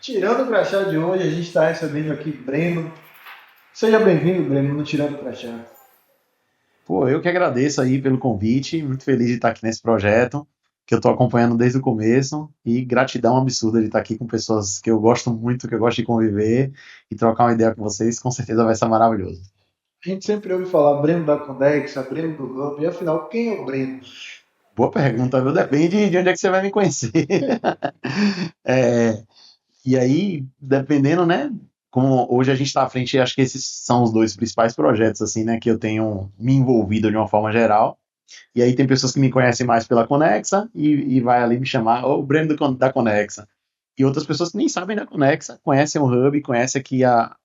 Tirando o crachá de hoje, a gente está recebendo aqui Breno. Seja bem-vindo, Breno, no Tirando o Crachá. Pô, eu que agradeço aí pelo convite, muito feliz de estar aqui nesse projeto, que eu estou acompanhando desde o começo, e gratidão absurda de estar aqui com pessoas que eu gosto muito, que eu gosto de conviver, e trocar uma ideia com vocês, com certeza vai ser maravilhoso. A gente sempre ouve falar Breno da Conexa, Breno do Hub, e afinal, quem é o Breno? Boa pergunta, viu? Depende de onde é que você vai me conhecer. É, e aí, dependendo, né? Como hoje a gente está à frente, acho que esses são os dois principais projetos, assim, né? Que eu tenho me envolvido de uma forma geral. E aí tem pessoas que me conhecem mais pela Conexa e vai ali me chamar, ô, o Breno da Conexa. E outras pessoas que nem sabem da Conexa, conhecem o Hub, conhecem aqui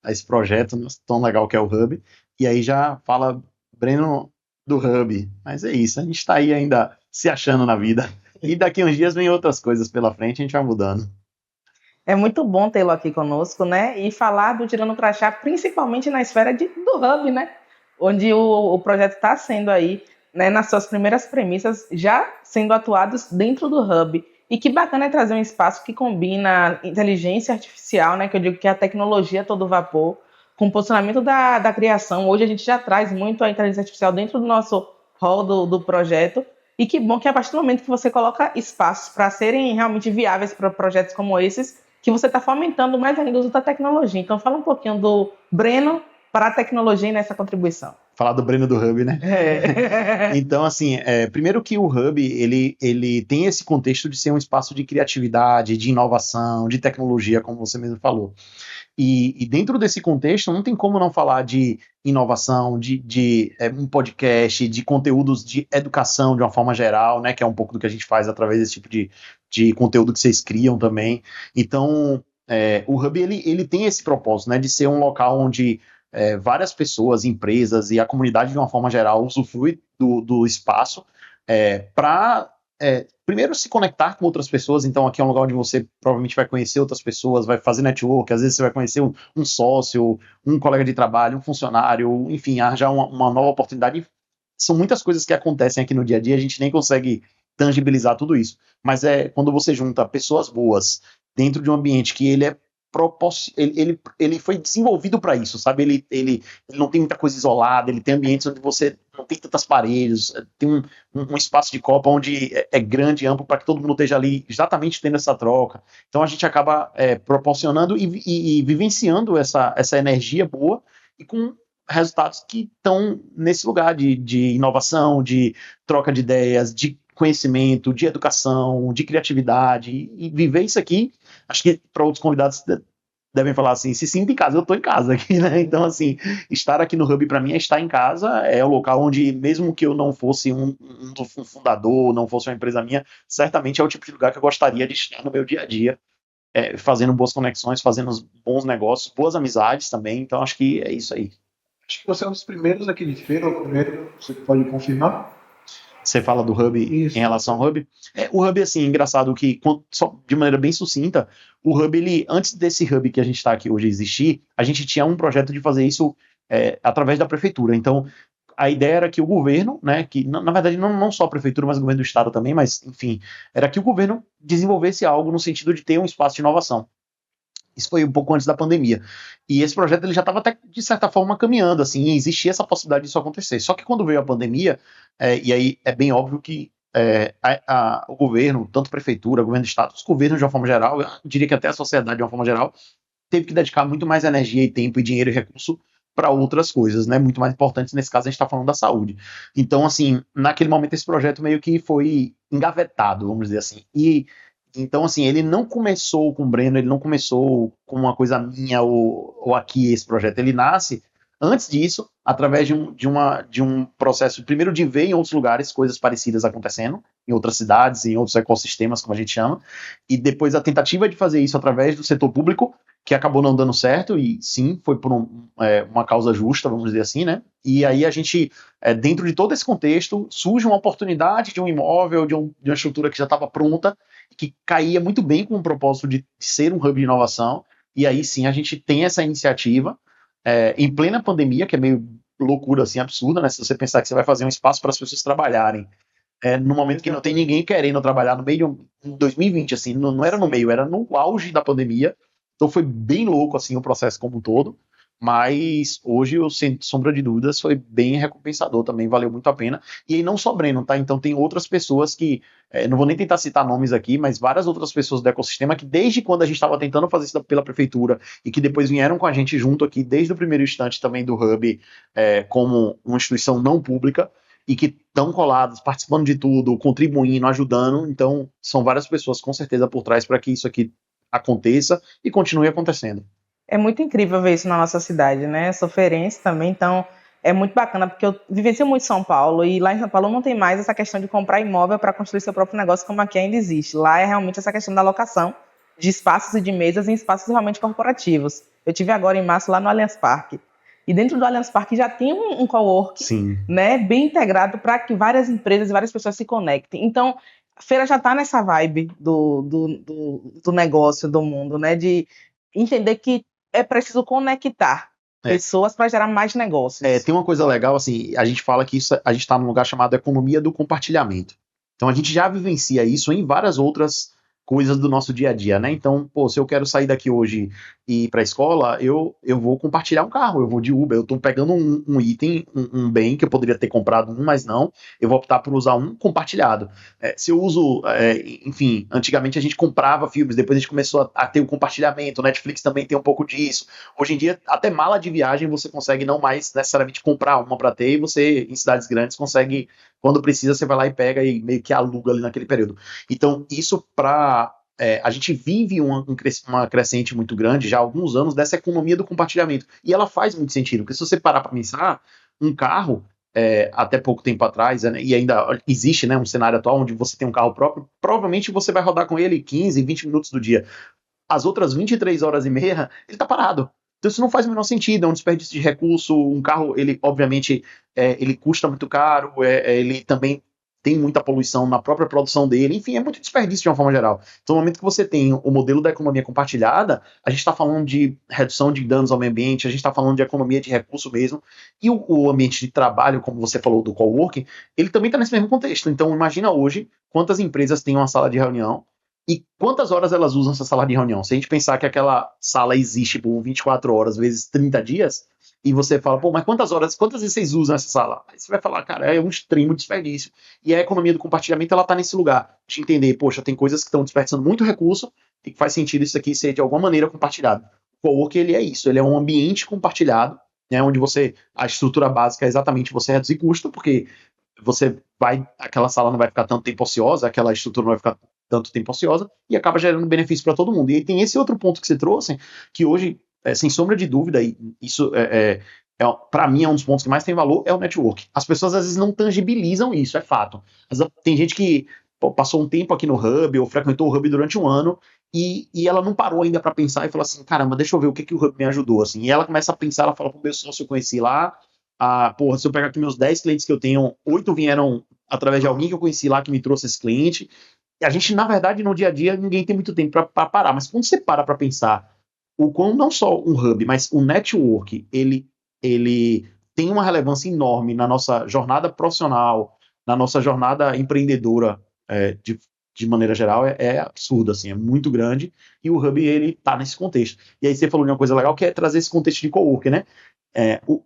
esse projeto tão legal que é o Hub, e aí já fala Breno do Hub. Mas é isso, a gente está aí ainda se achando na vida. E daqui uns dias vem outras coisas pela frente, a gente vai mudando. É muito bom tê-lo aqui conosco, né? E falar do Tirando o Crachá, principalmente na esfera do Hub, né? Onde o projeto está sendo aí, né, nas suas primeiras premissas, já sendo atuados dentro do Hub. E que bacana é trazer um espaço que combina inteligência artificial, né? Que eu digo que é a tecnologia a todo vapor, com o posicionamento da criação. Hoje a gente já traz muito a inteligência artificial dentro do nosso hall do projeto. E que bom que a partir do momento que você coloca espaços para serem realmente viáveis para projetos como esses, que você está fomentando mais ainda o uso da tecnologia. Então, fala um pouquinho do Breno para a tecnologia nessa contribuição. Falar do Breno do Hub, né? É. Então, assim, primeiro que o Hub, ele tem esse contexto de ser um espaço de criatividade, de inovação, de tecnologia, como você mesmo falou. E dentro desse contexto, não tem como não falar de inovação, de um podcast, de conteúdos de educação de uma forma geral, né? Que é um pouco do que a gente faz através desse tipo de conteúdo que vocês criam também. Então, o Hub, ele tem esse propósito, né? De ser um local onde várias pessoas, empresas e a comunidade de uma forma geral usufrui do espaço para primeiro se conectar com outras pessoas. Então aqui é um lugar onde você provavelmente vai conhecer outras pessoas, vai fazer network, às vezes você vai conhecer um sócio, um colega de trabalho, um funcionário, enfim, arranjar uma nova oportunidade. São muitas coisas que acontecem aqui no dia a dia, a gente nem consegue tangibilizar tudo isso, mas quando você junta pessoas boas dentro de um ambiente que ele foi desenvolvido para isso, sabe? Ele não tem muita coisa isolada, ele tem ambientes onde você não tem tantas paredes, tem um espaço de copa onde é grande e amplo para que todo mundo esteja ali exatamente tendo essa troca. Então a gente acaba proporcionando e vivenciando essa energia boa e com resultados que estão nesse lugar de inovação, de troca de ideias, de conhecimento, de educação, de criatividade, e viver isso aqui, acho que para outros convidados devem falar assim, se sinta em casa, eu estou em casa aqui, né? Então, assim, estar aqui no Hub para mim é estar em casa, é o local onde, mesmo que eu não fosse um fundador, não fosse uma empresa minha, certamente é o tipo de lugar que eu gostaria de estar no meu dia a dia, fazendo boas conexões, fazendo bons negócios, boas amizades também, então acho que é isso aí. Acho que você é um dos primeiros aqui de feira, ou o primeiro, você pode confirmar? Você fala do Hub em Isso. relação ao Hub. O Hub, assim, é engraçado que, só de maneira bem sucinta, o Hub, antes desse Hub que a gente está aqui hoje existir, a gente tinha um projeto de fazer isso através da prefeitura. Então, a ideia era que o governo, né, que na verdade não só a prefeitura, mas o governo do estado também, mas, enfim, era que o governo desenvolvesse algo no sentido de ter um espaço de inovação. Isso foi um pouco antes da pandemia. E esse projeto ele já estava até, de certa forma, caminhando, assim, e existia essa possibilidade disso acontecer. Só que quando veio a pandemia, e aí é bem óbvio que o governo, tanto a prefeitura, o governo do estado, os governos de uma forma geral, eu diria que até a sociedade de uma forma geral, teve que dedicar muito mais energia e tempo e dinheiro e recurso para outras coisas, né, muito mais importantes. Nesse caso a gente está falando da saúde. Então, assim, naquele momento esse projeto meio que foi engavetado, vamos dizer assim. E então, assim, ele não começou com o Breno, ele não começou com uma coisa minha ou aqui esse projeto. Ele nasce, antes disso, através de um processo, primeiro de ver em outros lugares coisas parecidas acontecendo, em outras cidades, em outros ecossistemas, como a gente chama, e depois a tentativa de fazer isso através do setor público, que acabou não dando certo, e sim, foi por uma causa justa, vamos dizer assim, né? E aí a gente, dentro de todo esse contexto, surge uma oportunidade de um imóvel, de uma estrutura que já estava pronta, que caía muito bem com o propósito de ser um hub de inovação, e aí sim a gente tem essa iniciativa, em plena pandemia, que é meio loucura, assim, absurda, né? Se você pensar que você vai fazer um espaço para as pessoas trabalharem, no momento que não tem ninguém querendo trabalhar no meio de 2020, assim, não era no meio, era no auge da pandemia, Então foi bem louco assim o processo como um todo, mas hoje eu sem sombra de dúvidas foi bem recompensador também, valeu muito a pena. E aí não só Breno, tá? Então tem outras pessoas que, não vou nem tentar citar nomes aqui, mas várias outras pessoas do ecossistema que desde quando a gente estava tentando fazer isso pela prefeitura e que depois vieram com a gente junto aqui desde o primeiro instante também do Hub, como uma instituição não pública, e que estão coladas, participando de tudo, contribuindo, ajudando. Então, são várias pessoas com certeza por trás para que isso aqui aconteça e continue acontecendo. É muito incrível ver isso na nossa cidade, né? Eu sou feirense também, então é muito bacana, porque eu vivencio muito em São Paulo, e lá em São Paulo não tem mais essa questão de comprar imóvel para construir seu próprio negócio, como aqui ainda existe. Lá é realmente essa questão da locação de espaços e de mesas em espaços realmente corporativos. Eu tive agora em março lá no Allianz Parque. E dentro do Allianz Parque já tem um cowork, Sim. né, bem integrado para que várias empresas e várias pessoas se conectem. Então, a feira já está nessa vibe do negócio, do mundo, né, de entender que é preciso conectar pessoas para gerar mais negócios. Tem uma coisa legal, assim, a gente fala que isso, a gente está num lugar chamado economia do compartilhamento. Então a gente já vivencia isso em várias outras coisas do nosso dia a dia, né? Então, pô, se eu quero sair daqui hoje e ir para a escola, eu vou compartilhar um carro, eu vou de Uber, eu estou pegando um item, um bem que eu poderia ter comprado mas não, eu vou optar por usar um compartilhado. Se eu uso, enfim, antigamente a gente comprava filmes, depois a gente começou a ter o compartilhamento, o Netflix também tem um pouco disso. Hoje em dia, até mala de viagem você consegue não mais necessariamente comprar uma para ter, e você, em cidades grandes, consegue, quando precisa, você vai lá e pega e meio que aluga ali naquele período. Então, isso a gente vive uma crescente muito grande já há alguns anos dessa economia do compartilhamento. E ela faz muito sentido, porque se você parar para pensar, um carro, até pouco tempo atrás, né, e ainda existe, né, um cenário atual onde você tem um carro próprio, provavelmente você vai rodar com ele 15, 20 minutos do dia. As outras 23 horas e meia, ele está parado. Então isso não faz o menor sentido, é um desperdício de recurso. Um carro, ele obviamente, ele custa muito caro, ele também tem muita poluição na própria produção dele, enfim, é muito desperdício de uma forma geral. Então, no momento que você tem o modelo da economia compartilhada, a gente está falando de redução de danos ao meio ambiente, a gente está falando de economia de recurso mesmo, e o ambiente de trabalho, como você falou do coworking, ele também está nesse mesmo contexto. Então, imagina hoje quantas empresas têm uma sala de reunião e quantas horas elas usam essa sala de reunião. Se a gente pensar que aquela sala existe por 24 horas vezes 30 dias, e você fala, pô, mas quantas vezes vocês usam essa sala? Aí você vai falar, cara, é um extremo desperdício. E a economia do compartilhamento, ela tá nesse lugar de entender, poxa, tem coisas que estão desperdiçando muito recurso e que faz sentido isso aqui ser de alguma maneira compartilhado. O coworking, ele é isso, ele é um ambiente compartilhado, né, onde a estrutura básica é exatamente você reduzir custo, porque aquela sala não vai ficar tanto tempo ociosa, aquela estrutura não vai ficar tanto tempo ociosa, e acaba gerando benefício para todo mundo. E aí tem esse outro ponto que você trouxe, que hoje, sem sombra de dúvida, e isso para mim é um dos pontos que mais tem valor, é o network. As pessoas às vezes não tangibilizam isso, é fato. Tem gente que passou um tempo aqui no Hub, ou frequentou o Hub durante um ano, e ela não parou ainda para pensar e falou assim, caramba, deixa eu ver o que o Hub me ajudou, assim. E ela começa a pensar, ela fala, pô, meu sócio eu conheci lá, porra, se eu pegar aqui meus 10 clientes que eu tenho, 8 vieram através de alguém que eu conheci lá que me trouxe esse cliente. E a gente, na verdade, no dia a dia, ninguém tem muito tempo para parar, mas quando você para pensar o quão não só um hub, mas o network, ele tem uma relevância enorme na nossa jornada profissional, na nossa jornada empreendedora, de maneira geral, é absurdo, assim, é muito grande, e o hub, ele tá nesse contexto. E aí você falou de uma coisa legal, que é trazer esse contexto de coworking, né?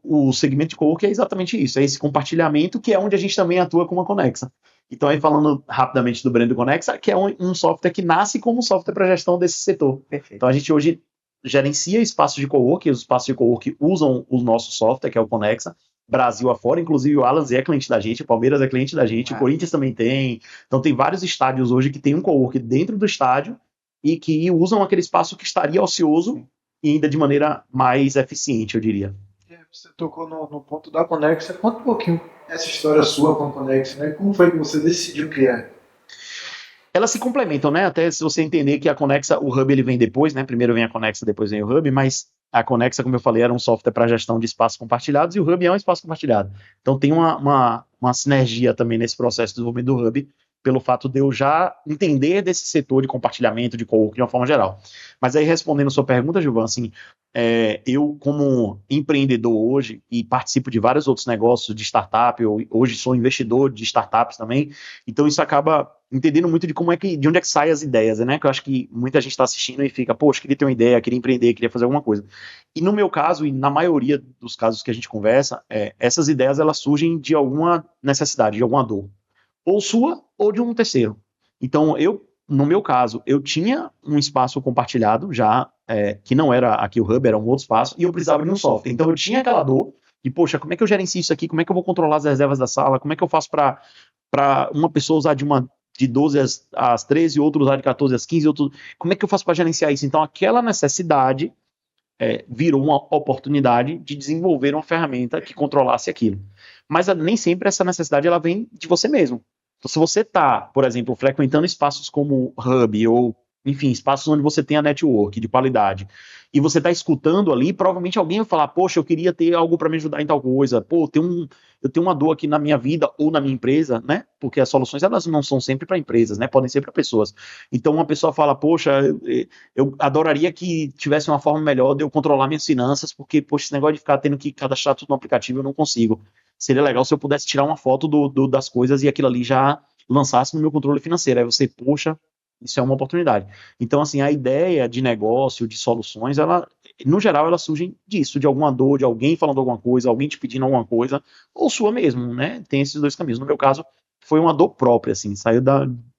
O segmento de coworking é exatamente isso, é esse compartilhamento, que é onde a gente também atua com uma Conexa. Então, aí falando rapidamente do Brendo Conexa, que é um software que nasce como um software para gestão desse setor. Perfeito. Então, a gente hoje gerencia espaços de coworking, os espaços de coworking usam o nosso software, que é o Conexa, Brasil afora, inclusive o Allianz é cliente da gente, o Palmeiras é cliente da gente, o Corinthians também tem. Então, tem vários estádios hoje que tem um coworking dentro do estádio e que usam aquele espaço que estaria ocioso e ainda de maneira mais eficiente, eu diria. Você tocou no ponto da Conexa. Conta um pouquinho essa história sua com a Conexa, né? Como foi que você decidiu criar? Elas se complementam, né? Até se você entender que a Conexa, o Hub ele vem depois, né? Primeiro vem a Conexa, depois vem o Hub, mas a Conexa, como eu falei, era um software para gestão de espaços compartilhados e o Hub é um espaço compartilhado. Então tem uma sinergia também nesse processo de desenvolvimento do Hub, pelo fato de eu já entender desse setor de compartilhamento, de coworking de uma forma geral. Mas aí, respondendo a sua pergunta, Gilvan, assim, eu, como empreendedor hoje, e participo de vários outros negócios de startup, eu hoje sou investidor de startups também, então isso acaba entendendo muito de de onde é que saem as ideias, né? Que eu acho que muita gente está assistindo e fica, poxa, queria ter uma ideia, queria empreender, queria fazer alguma coisa. E no meu caso, e na maioria dos casos que a gente conversa, essas ideias elas surgem de alguma necessidade, de alguma dor. Ou sua, ou de um terceiro. Então, no meu caso, eu tinha um espaço compartilhado já, que não era aqui o Hub, era um outro espaço, e eu precisava de um software. Então, eu tinha aquela dor de, poxa, como é que eu gerencio isso aqui? Como é que eu vou controlar as reservas da sala? Como é que eu faço para uma pessoa usar de 12 às 13, outro usar de 14 às 15, outro... Como é que eu faço para gerenciar isso? Então, aquela necessidade virou uma oportunidade de desenvolver uma ferramenta que controlasse aquilo. Mas nem sempre essa necessidade ela vem de você mesmo. Então, se você está, por exemplo, frequentando espaços como Hub ou, enfim, espaços onde você tem a network de qualidade, e você está escutando ali, provavelmente alguém vai falar, poxa, eu queria ter algo para me ajudar em tal coisa, pô, eu tenho uma dor aqui na minha vida ou na minha empresa, né? Porque as soluções, elas não são sempre para empresas, né? Podem ser para pessoas. Então, uma pessoa fala, poxa, eu adoraria que tivesse uma forma melhor de eu controlar minhas finanças, porque, poxa, esse negócio de ficar tendo que cadastrar tudo no aplicativo, eu não consigo. Seria legal se eu pudesse tirar uma foto das coisas e aquilo ali já lançasse no meu controle financeiro. Aí você, poxa, isso é uma oportunidade. Então, assim, a ideia de negócio, de soluções, no geral, elas surgem disso, de alguma dor, de alguém falando alguma coisa, alguém te pedindo alguma coisa, ou sua mesmo, né? Tem esses dois caminhos. No meu caso, foi uma dor própria, assim,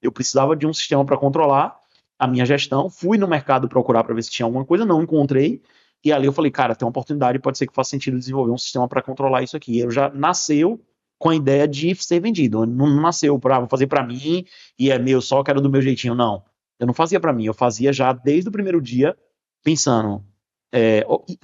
eu precisava de um sistema para controlar a minha gestão, fui no mercado procurar para ver se tinha alguma coisa, não encontrei, e ali eu falei, cara, tem uma oportunidade, pode ser que faça sentido desenvolver um sistema para controlar isso aqui. Eu já nasceu com a ideia de ser vendido, não nasceu para fazer para mim e meu, só quero do meu jeitinho, não. Eu não fazia para mim, eu fazia já desde o primeiro dia, pensando,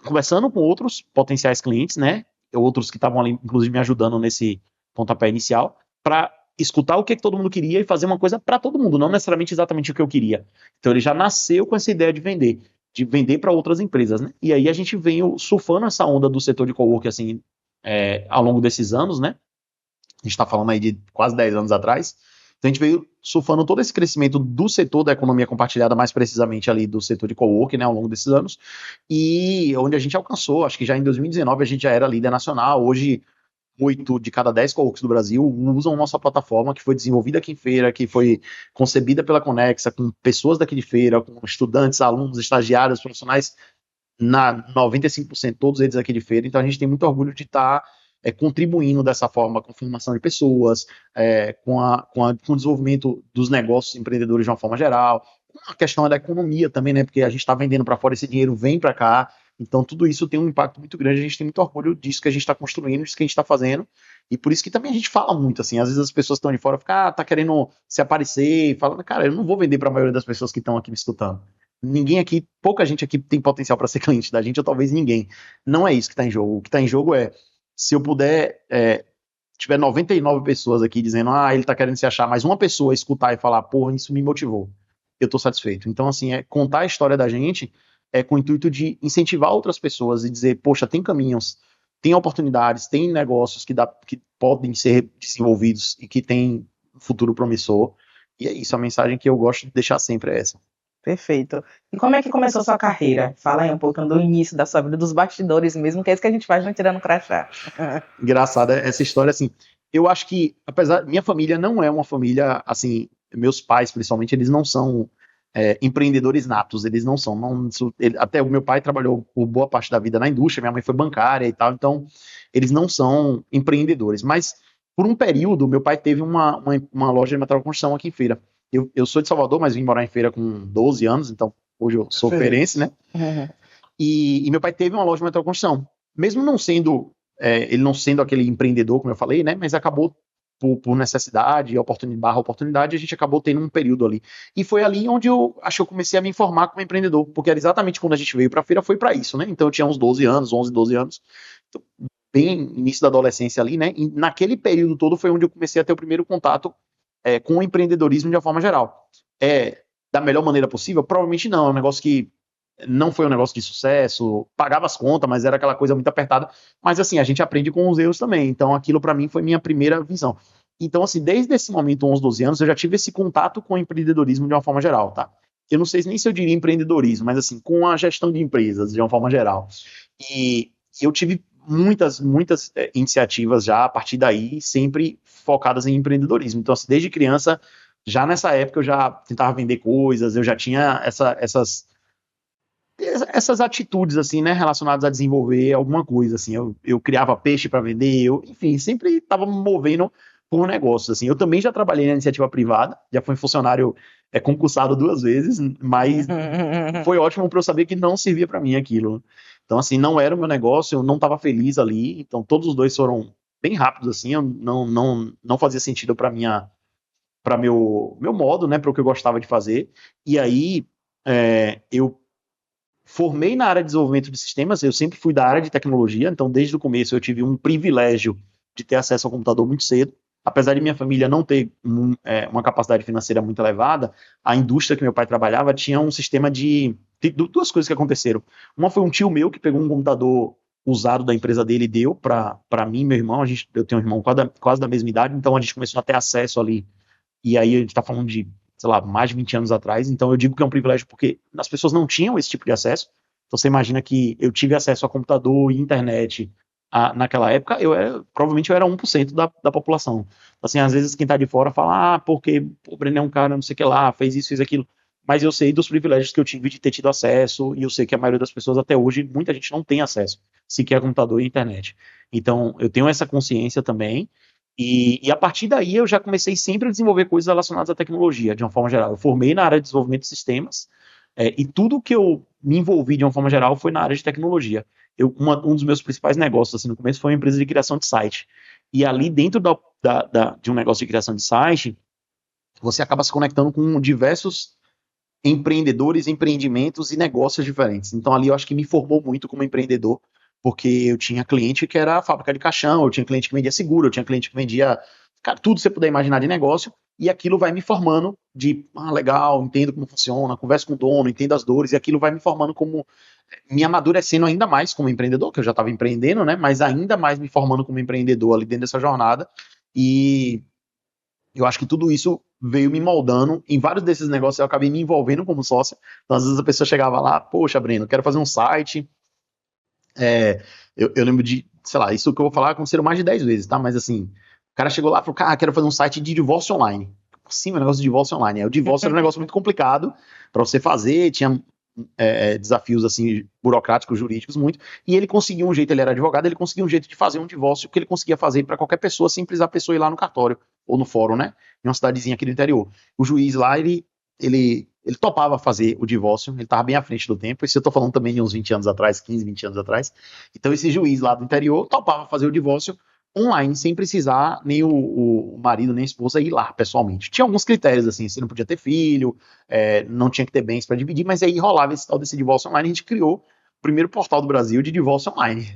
conversando com outros potenciais clientes, né, outros que estavam ali, inclusive, me ajudando nesse pontapé inicial, para escutar o que todo mundo queria e fazer uma coisa para todo mundo, não necessariamente exatamente o que eu queria. Então ele já nasceu com essa ideia de vender para outras empresas, né? E aí a gente veio surfando essa onda do setor de coworking, assim, ao longo desses anos, né? A gente está falando aí de quase 10 anos atrás. Então a gente veio surfando todo esse crescimento do setor da economia compartilhada, mais precisamente ali do setor de coworking, né, ao longo desses anos, e onde a gente alcançou, acho que já em 2019 a gente já era líder nacional. Hoje 8 de cada 10 coworks do Brasil usam nossa plataforma, que foi desenvolvida aqui em Feira, que foi concebida pela Conexa, com pessoas daqui de Feira, com estudantes, alunos, estagiários, profissionais, 95% todos eles aqui de Feira. Então a gente tem muito orgulho de estar contribuindo dessa forma com a formação de pessoas, com o desenvolvimento dos negócios empreendedores de uma forma geral, com a questão da economia também, né? Porque a gente está vendendo para fora, esse dinheiro vem para cá. Então, tudo isso tem um impacto muito grande. A gente tem muito orgulho disso que a gente está construindo, disso que a gente está fazendo. E por isso que também a gente fala muito, assim. Às vezes as pessoas estão de fora, ficam, tá querendo se aparecer, falando, cara, eu não vou vender para a maioria das pessoas que estão aqui me escutando. Ninguém aqui, pouca gente aqui tem potencial para ser cliente da gente, ou talvez ninguém. Não é isso que está em jogo. O que está em jogo é, se eu puder, tiver 99 pessoas aqui dizendo, ele tá querendo se achar, mas uma pessoa escutar e falar, porra, isso me motivou. Eu tô satisfeito. Então, assim, contar a história da gente com o intuito de incentivar outras pessoas e dizer, poxa, tem caminhos, tem oportunidades, tem negócios que podem ser desenvolvidos e que tem um futuro promissor. E é isso, a mensagem que eu gosto de deixar sempre é essa. Perfeito. E como é que começou sua carreira? Fala aí um pouco do início da sua vida, dos bastidores mesmo, que é isso que a gente faz no Tirando Crachá. Engraçada essa história, assim. Eu acho que, apesar, minha família não é uma família, assim, meus pais, principalmente, eles não são empreendedores natos, eles não são. Até o meu pai trabalhou por boa parte da vida na indústria, minha mãe foi bancária e tal, então eles não são empreendedores. Mas, por um período, meu pai teve uma loja de material de construção aqui em Feira. Eu sou de Salvador, mas vim morar em Feira com 12 anos, então hoje eu sou feirense, né? Uhum. E meu pai teve uma loja de material de construção. Mesmo não sendo, ele não sendo aquele empreendedor, como eu falei, né? Mas acabou por necessidade, oportunidade, a gente acabou tendo um período ali. E foi ali onde eu acho que eu comecei a me formar como empreendedor, porque era exatamente quando a gente veio para a feira, foi para isso, né? Então eu tinha uns 12 anos, 11, 12 anos, então, bem início da adolescência ali, né? E naquele período todo foi onde eu comecei a ter o primeiro contato com o empreendedorismo de uma forma geral. Da melhor maneira possível? Provavelmente não, é um negócio que não foi um negócio de sucesso, pagava as contas, mas era aquela coisa muito apertada. Mas assim, a gente aprende com os erros também. Então aquilo para mim foi minha primeira visão. Então assim, desde esse momento, 11, 12 anos, eu já tive esse contato com o empreendedorismo de uma forma geral, tá? Eu não sei nem se eu diria empreendedorismo, mas assim, com a gestão de empresas de uma forma geral. E eu tive muitas iniciativas já a partir daí, sempre focadas em empreendedorismo. Então assim, desde criança, já nessa época eu já tentava vender coisas, eu já tinha essas atitudes, assim, né, relacionadas a desenvolver alguma coisa, assim, eu criava peixe para vender, enfim, sempre estava me movendo por negócios, assim, eu também já trabalhei na iniciativa privada, já fui funcionário concursado 2 vezes, mas foi ótimo para eu saber que não servia para mim aquilo, então, assim, não era o meu negócio, eu não estava feliz ali, então todos os dois foram bem rápidos, assim, eu não fazia sentido para meu modo, né, para o que eu gostava de fazer, e aí eu formei na área de desenvolvimento de sistemas, eu sempre fui da área de tecnologia, então desde o começo eu tive um privilégio de ter acesso ao computador muito cedo. Apesar de minha família não ter uma capacidade financeira muito elevada, a indústria que meu pai trabalhava tinha um sistema de duas coisas que aconteceram. Uma foi um tio meu que pegou um computador usado da empresa dele e deu para mim e meu irmão. Eu tenho um irmão quase da mesma idade, então a gente começou a ter acesso ali. E aí a gente está falando de, sei lá, mais de 20 anos atrás, então eu digo que é um privilégio porque as pessoas não tinham esse tipo de acesso. Então você imagina que eu tive acesso a computador e internet naquela época, provavelmente eu era 1% da população. Então, assim, às vezes quem está de fora fala, porque o Breno é um cara não sei o que lá, fez isso, fez aquilo, mas eu sei dos privilégios que eu tive de ter tido acesso, e eu sei que a maioria das pessoas até hoje, muita gente não tem acesso, sequer a computador e internet. Então, eu tenho essa consciência também, e a partir daí eu já comecei sempre a desenvolver coisas relacionadas à tecnologia, de uma forma geral. Eu formei na área de desenvolvimento de sistemas, e tudo que eu me envolvi de uma forma geral foi na área de tecnologia. Um dos meus principais negócios assim, no começo foi uma empresa de criação de site. E ali dentro de um negócio de criação de site, você acaba se conectando com diversos empreendedores, empreendimentos e negócios diferentes. Então ali eu acho que me formou muito como empreendedor, porque eu tinha cliente que era fábrica de caixão, eu tinha cliente que vendia seguro, eu tinha cliente que vendia, cara, tudo que você puder imaginar de negócio, e aquilo vai me formando de, legal, entendo como funciona, converso com o dono, entendo as dores, e aquilo vai me formando como, me amadurecendo ainda mais como empreendedor, que eu já estava empreendendo, né, mas ainda mais me formando como empreendedor ali dentro dessa jornada, e eu acho que tudo isso veio me moldando. Em vários desses negócios eu acabei me envolvendo como sócio. Então, às vezes a pessoa chegava lá, poxa, Breno, quero fazer um site. Eu lembro de, sei lá, isso que eu vou falar aconteceram mais de 10 vezes, tá? Mas assim, o cara chegou lá e falou, cara, quero fazer um site de divórcio online. Sim, um negócio de divórcio online. O divórcio era um negócio muito complicado para você fazer, tinha desafios assim burocráticos, jurídicos muito, e ele conseguiu um jeito, ele era advogado, ele conseguiu um jeito de fazer um divórcio que ele conseguia fazer para qualquer pessoa, sem precisar a pessoa ir lá no cartório ou no fórum, né, em uma cidadezinha aqui do interior. O juiz lá, ele topava fazer o divórcio, ele estava bem à frente do tempo, isso eu estou falando também de uns 20 anos atrás, 15, 20 anos atrás, então esse juiz lá do interior topava fazer o divórcio online, sem precisar nem o marido nem a esposa ir lá pessoalmente. Tinha alguns critérios, assim, você não podia ter filho, não tinha que ter bens para dividir, mas aí rolava esse tal desse divórcio online, a gente criou o primeiro portal do Brasil de divórcio online.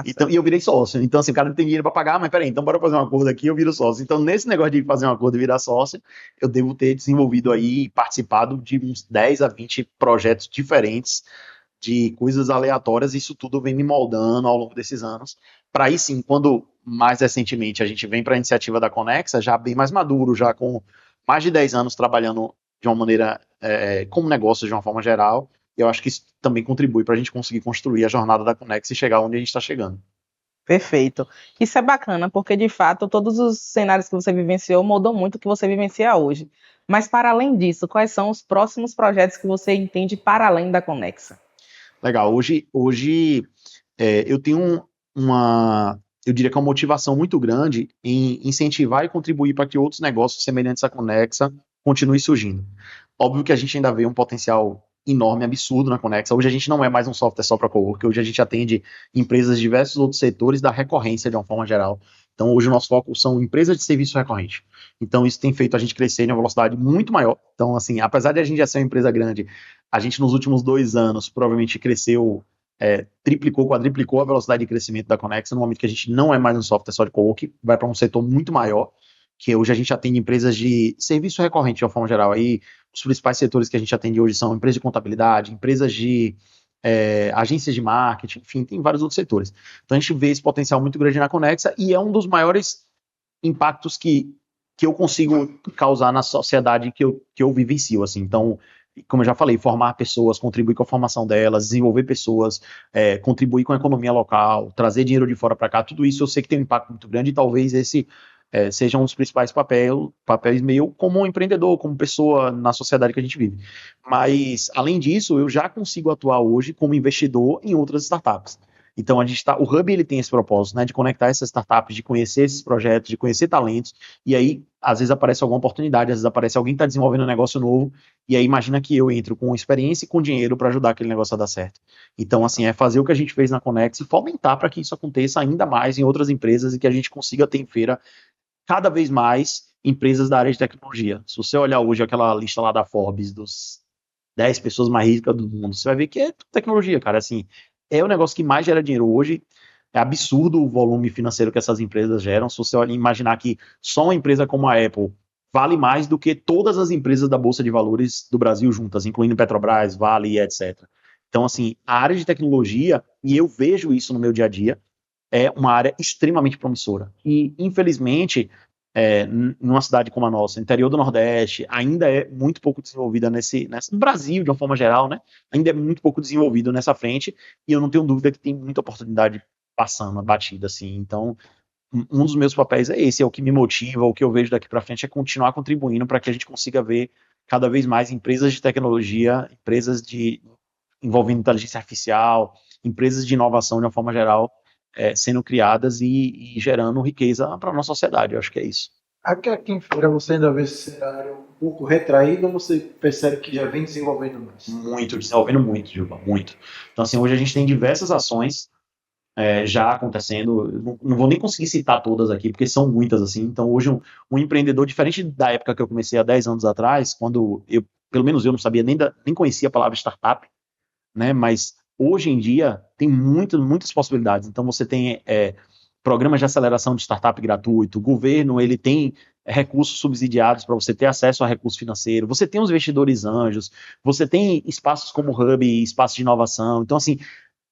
Então, e eu virei sócio. Então, assim, o cara não tem dinheiro para pagar, mas peraí, então bora fazer um acordo aqui, eu viro sócio. Então, nesse negócio de fazer um acordo e virar sócio, eu devo ter desenvolvido aí, participado de uns 10 a 20 projetos diferentes, de coisas aleatórias, isso tudo vem me moldando ao longo desses anos, para aí sim, quando mais recentemente a gente vem para a iniciativa da Conexa, já bem mais maduro, já com mais de 10 anos trabalhando de uma maneira como negócio de uma forma geral, e eu acho que isso também contribui para a gente conseguir construir a jornada da Conexa e chegar onde a gente está chegando. Perfeito. Isso é bacana, porque de fato todos os cenários que você vivenciou mudam muito o que você vivencia hoje. Mas para além disso, quais são os próximos projetos que você entende para além da Conexa? Legal. Hoje eu tenho eu diria que uma motivação muito grande em incentivar e contribuir para que outros negócios semelhantes à Conexa continuem surgindo. Óbvio que a gente ainda vê um potencial enorme, absurdo na Conexa. Hoje a gente não é mais um software só para cowork, hoje a gente atende empresas de diversos outros setores da recorrência de uma forma geral. Então hoje o nosso foco são empresas de serviço recorrente. Então isso tem feito a gente crescer em uma velocidade muito maior. Então assim, apesar de a gente já ser uma empresa grande, a gente nos últimos 2 anos provavelmente cresceu, triplicou, quadriplicou a velocidade de crescimento da Conexa, no momento que a gente não é mais um software só de cowork, vai para um setor muito maior, que hoje a gente atende empresas de serviço recorrente de uma forma geral. Aí os principais setores que a gente atende hoje são empresas de contabilidade, empresas de agências de marketing, enfim, tem vários outros setores. Então a gente vê esse potencial muito grande na Conexa e é um dos maiores impactos que eu consigo causar na sociedade que eu vivencio, assim. Então, como eu já falei, formar pessoas, contribuir com a formação delas, desenvolver pessoas, contribuir com a economia local, trazer dinheiro de fora para cá, tudo isso eu sei que tem um impacto muito grande e talvez esse seja um dos principais papéis meu como empreendedor, como pessoa na sociedade que a gente vive. Mas, além disso, eu já consigo atuar hoje como investidor em outras startups. Então, o Hub ele tem esse propósito, né, de conectar essas startups, de conhecer esses projetos, de conhecer talentos, e aí, às vezes aparece alguma oportunidade, às vezes aparece alguém que está desenvolvendo um negócio novo, e aí imagina que eu entro com experiência e com dinheiro para ajudar aquele negócio a dar certo. Então, assim, é fazer o que a gente fez na Conex e fomentar para que isso aconteça ainda mais em outras empresas e que a gente consiga ter em feira cada vez mais empresas da área de tecnologia. Se você olhar hoje aquela lista lá da Forbes dos 10 pessoas mais ricas do mundo, você vai ver que é tecnologia, cara. Assim, é o negócio que mais gera dinheiro hoje. É absurdo o volume financeiro que essas empresas geram. Se você imaginar que só uma empresa como a Apple vale mais do que todas as empresas da Bolsa de Valores do Brasil juntas, incluindo Petrobras, Vale, etc. Então, assim, a área de tecnologia, e eu vejo isso no meu dia a dia, é uma área extremamente promissora. E, infelizmente, numa cidade como a nossa, interior do Nordeste, ainda é muito pouco desenvolvida no Brasil, de uma forma geral, né? Ainda é muito pouco desenvolvido nessa frente, e eu não tenho dúvida que tem muita oportunidade passando, batida, assim. Então, um dos meus papéis é esse, é o que me motiva, o que eu vejo daqui para frente é continuar contribuindo para que a gente consiga ver cada vez mais empresas de tecnologia, envolvendo inteligência artificial, empresas de inovação de uma forma geral, sendo criadas e gerando riqueza para a nossa sociedade. Eu acho que é isso. Aqui em Feira você ainda vê esse cenário um pouco retraído ou você percebe que já vem desenvolvendo mais? Muito, desenvolvendo muito, Gilba, muito. Então, assim, hoje a gente tem diversas ações já acontecendo. Não vou nem conseguir citar todas aqui, porque são muitas, assim. Então, hoje, um empreendedor, diferente da época que eu comecei há 10 anos atrás, quando pelo menos eu não sabia, nem conhecia a palavra startup, né? Mas hoje em dia tem muitas possibilidades. Então você tem programas de aceleração de startup gratuito, o governo ele tem recursos subsidiados para você ter acesso a recurso financeiro, você tem os investidores anjos, você tem espaços como o Hub, espaços de inovação. Então, assim,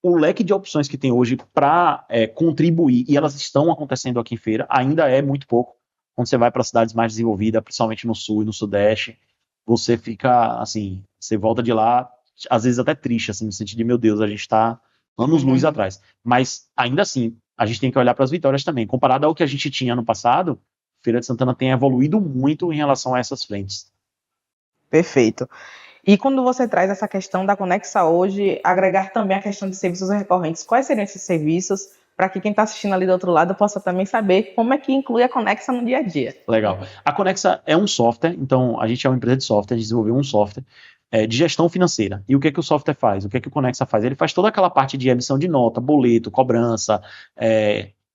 o leque de opções que tem hoje para contribuir, e elas estão acontecendo aqui em Feira, ainda é muito pouco. Quando você vai para cidades mais desenvolvidas, principalmente no Sul e no Sudeste, você fica, assim, você volta de lá às vezes até triste, assim, no sentido de, meu Deus, a gente está anos-luz atrás. Mas, ainda assim, a gente tem que olhar para as vitórias também. Comparado ao que a gente tinha no passado, Feira de Santana tem evoluído muito em relação a essas frentes. Perfeito. E quando você traz essa questão da Conexa hoje, agregar também a questão de serviços recorrentes, quais seriam esses serviços para que quem está assistindo ali do outro lado possa também saber como é que inclui a Conexa no dia a dia? Legal. A Conexa é um software, então a gente é uma empresa de software, a gente desenvolveu um software de gestão financeira. E o que o software faz? O que o Conexa faz? Ele faz toda aquela parte de emissão de nota, boleto, cobrança,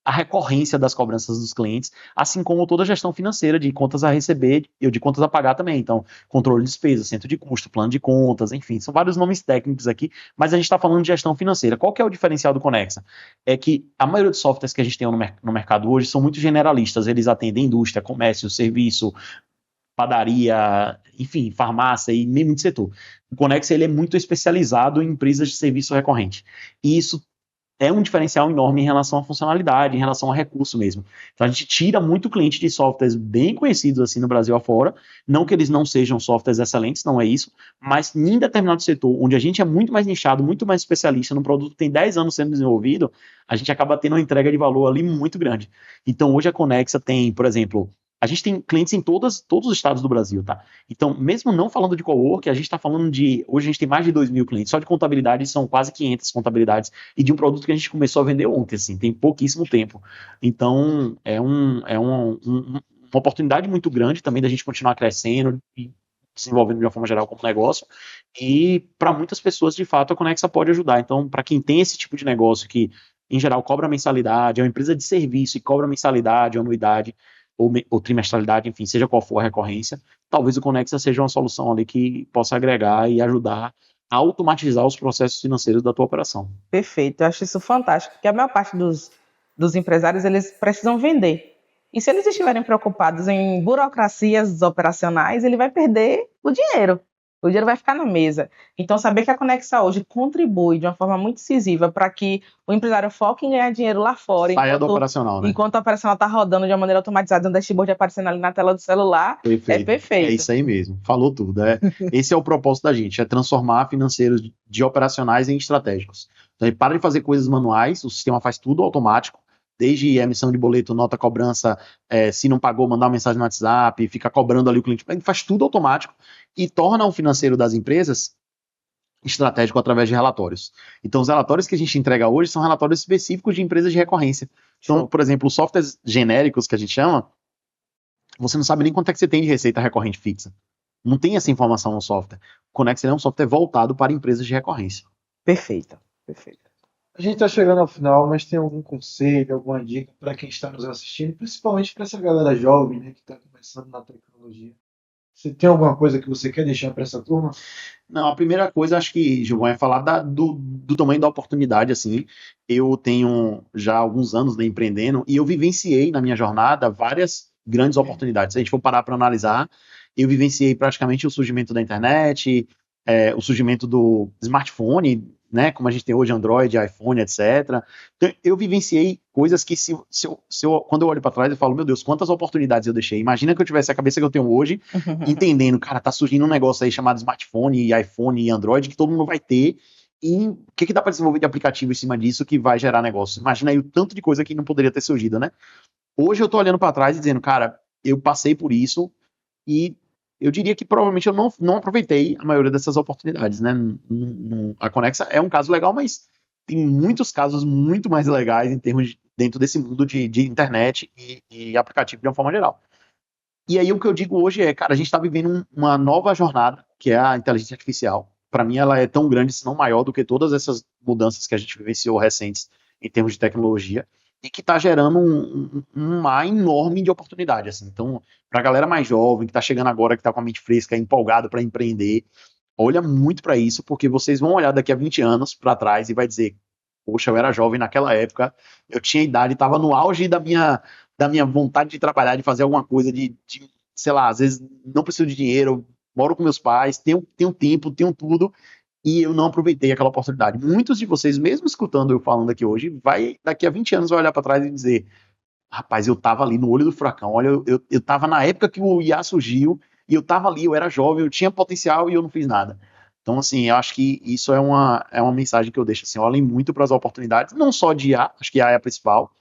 a recorrência das cobranças dos clientes, assim como toda a gestão financeira de contas a receber e de contas a pagar também. Então, controle de despesas, centro de custo, plano de contas, enfim, são vários nomes técnicos aqui, mas a gente está falando de gestão financeira. Qual que é o diferencial do Conexa? É que a maioria dos softwares que a gente tem no mercado hoje são muito generalistas, eles atendem indústria, comércio, serviço, padaria, enfim, farmácia e meio de setor. O Conexa ele é muito especializado em empresas de serviço recorrente. E isso é um diferencial enorme em relação à funcionalidade, em relação a recurso mesmo. Então a gente tira muito cliente de softwares bem conhecidos assim no Brasil afora, não que eles não sejam softwares excelentes, não é isso, mas em determinado setor, onde a gente é muito mais nichado, muito mais especialista, num produto que tem 10 anos sendo desenvolvido, a gente acaba tendo uma entrega de valor ali muito grande. Então hoje a Conexa tem, por exemplo, a gente tem clientes em todos os estados do Brasil, tá? Então, mesmo não falando de cowork, a gente está falando hoje a gente tem mais de 2.000 clientes, só de contabilidade são quase 500 contabilidades, e de um produto que a gente começou a vender ontem, assim, tem pouquíssimo tempo. Então, é uma oportunidade muito grande também da gente continuar crescendo e desenvolvendo de uma forma geral como negócio, e para muitas pessoas, de fato, a Conexa pode ajudar. Então, para quem tem esse tipo de negócio que, em geral, cobra mensalidade, é uma empresa de serviço e cobra mensalidade, anuidade, ou trimestralidade, enfim, seja qual for a recorrência, talvez o Conexa seja uma solução ali que possa agregar e ajudar a automatizar os processos financeiros da tua operação. Perfeito, eu acho isso fantástico, porque a maior parte dos empresários, eles precisam vender. E se eles estiverem preocupados em burocracias operacionais, ele vai perder o dinheiro. O dinheiro vai ficar na mesa. Então, saber que a Conexa hoje contribui de uma forma muito decisiva para que o empresário foque em ganhar dinheiro lá fora. Saia do operacional, né? Enquanto o operacional está rodando de uma maneira automatizada, um dashboard aparecendo ali na tela do celular, perfeito. É perfeito. É isso aí mesmo, falou tudo. Esse é o propósito da gente, é transformar financeiros de operacionais em estratégicos. Então, ele para de fazer coisas manuais, o sistema faz tudo automático, desde emissão de boleto, nota, cobrança, se não pagou, mandar uma mensagem no WhatsApp, fica cobrando ali o cliente, ele faz tudo automático e torna o financeiro das empresas estratégico através de relatórios. Então, os relatórios que a gente entrega hoje são relatórios específicos de empresas de recorrência. Então, por exemplo, os softwares genéricos que a gente chama, você não sabe nem quanto é que você tem de receita recorrente fixa. Não tem essa informação no software. O Conexer é um software voltado para empresas de recorrência. Perfeito. A gente está chegando ao final, mas tem algum conselho, alguma dica para quem está nos assistindo, principalmente para essa galera jovem, né, que está começando na tecnologia? Você tem alguma coisa que você quer deixar para essa turma? Não, a primeira coisa, acho que, Gilvão, é falar do tamanho da oportunidade, assim. Eu tenho já alguns anos, né, empreendendo e eu vivenciei na minha jornada várias grandes oportunidades. Se a gente for parar para analisar, eu vivenciei praticamente o surgimento da internet, o surgimento do smartphone, né, como a gente tem hoje Android, iPhone, etc. Então, eu vivenciei coisas que quando eu olho para trás eu falo, meu Deus, quantas oportunidades eu deixei. Imagina que eu tivesse a cabeça que eu tenho hoje, entendendo, cara, tá surgindo um negócio aí chamado smartphone, e iPhone e Android que todo mundo vai ter, e o que dá para desenvolver de aplicativo em cima disso que vai gerar negócio? Imagina aí o tanto de coisa que não poderia ter surgido, né? Hoje eu tô olhando para trás e dizendo, cara, eu passei por isso e eu diria que provavelmente eu não aproveitei a maioria dessas oportunidades, né? A Conexa é um caso legal, mas tem muitos casos muito mais legais em termos dentro desse mundo de internet e aplicativo de uma forma geral. E aí o que eu digo hoje é, cara, a gente está vivendo uma nova jornada, que é a inteligência artificial. Para mim ela é tão grande, se não maior, do que todas essas mudanças que a gente vivenciou recentes em termos de tecnologia, e que está gerando um mar enorme de oportunidade, assim. Então, para a galera mais jovem, que está chegando agora, que está com a mente fresca, empolgado para empreender, olha muito para isso, porque vocês vão olhar daqui a 20 anos para trás e vai dizer, poxa, eu era jovem naquela época, eu tinha idade, estava no auge da minha vontade de trabalhar, de fazer alguma coisa, sei lá, às vezes não preciso de dinheiro, moro com meus pais, tenho tempo, tenho tudo, e eu não aproveitei aquela oportunidade. Muitos de vocês, mesmo escutando eu falando aqui hoje, daqui a 20 anos vai olhar para trás e dizer, rapaz, eu tava ali no olho do furacão, olha, eu tava na época que o IA surgiu, e eu tava ali, eu era jovem, eu tinha potencial e eu não fiz nada. Então, assim, eu acho que isso é uma mensagem que eu deixo, assim, olhem muito para as oportunidades, não só de IA, acho que IA é a principal,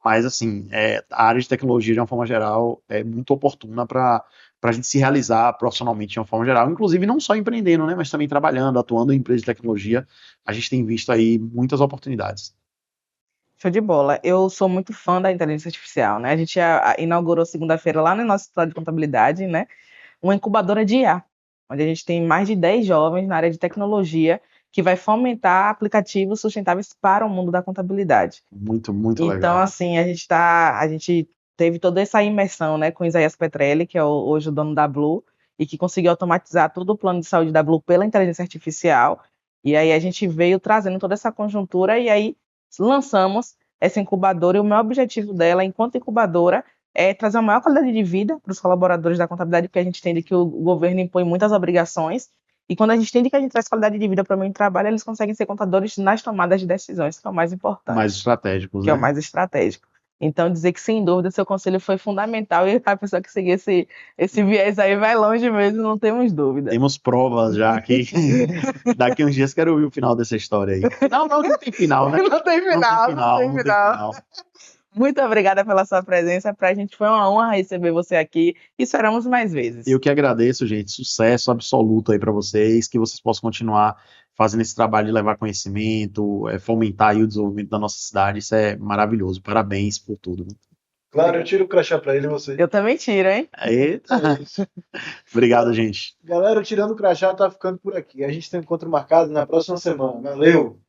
mas, assim, a área de tecnologia, de uma forma geral, é muito oportuna para a gente se realizar profissionalmente de uma forma geral, inclusive não só empreendendo, né, mas também trabalhando, atuando em empresas de tecnologia, a gente tem visto aí muitas oportunidades. Show de bola. Eu sou muito fã da inteligência artificial, né? A gente inaugurou segunda-feira lá no nosso escritório de contabilidade, né? Uma incubadora de IA, onde a gente tem mais de 10 jovens na área de tecnologia que vai fomentar aplicativos sustentáveis para o mundo da contabilidade. Muito, muito Então, legal. assim, a gente teve toda essa imersão, né, com Isaías Petrelli, que é hoje o dono da Blue, e que conseguiu automatizar todo o plano de saúde da Blue pela inteligência artificial. E aí a gente veio trazendo toda essa conjuntura e aí lançamos essa incubadora. E o meu objetivo dela, enquanto incubadora, é trazer uma maior qualidade de vida para os colaboradores da contabilidade, porque a gente entende que o governo impõe muitas obrigações. E quando a gente entende que a gente traz qualidade de vida para o meio de trabalho, eles conseguem ser contadores nas tomadas de decisões, que é o mais importante. Mais estratégicos, Que é né? o mais estratégico. Então, dizer que, sem dúvida, seu conselho foi fundamental e a pessoa que seguir esse viés aí vai longe mesmo, não temos dúvida. Temos provas já aqui. Daqui uns dias quero ouvir o final dessa história aí. Não tem final, né? Não tem final. Muito obrigada pela sua presença. Para a gente foi uma honra receber você aqui e esperamos mais vezes. Eu que agradeço, gente. Sucesso absoluto aí para vocês. Que vocês possam continuar fazendo esse trabalho de levar conhecimento, fomentar aí o desenvolvimento da nossa cidade. Isso é maravilhoso. Parabéns por tudo. Claro, eu tiro o crachá para ele e você. Eu também tiro, hein? Eita. Obrigado, gente. Galera, o Tirando o Crachá tá ficando por aqui. A gente tem um encontro marcado na próxima semana. Valeu!